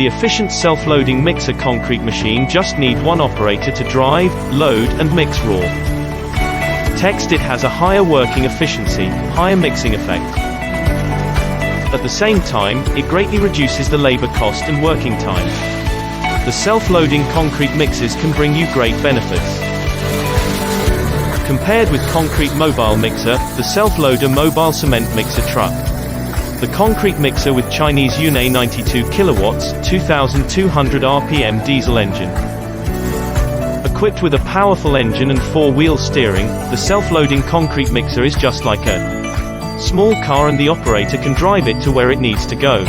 The efficient self-loading mixer concrete machine just need one operator to drive, load, and mix raw. Text: it has a higher working efficiency, higher mixing effect. At the same time, it greatly reduces the labor cost and working time. The self-loading concrete mixers can bring you great benefits. Compared with concrete mobile mixer, the self-loader mobile cement mixer truck. The concrete mixer with Chinese Yunai 92 kilowatts, 2200 RPM diesel engine. Equipped with a powerful engine and four-wheel steering, the self-loading concrete mixer is just like a small car, and the operator can drive it to where it needs to go.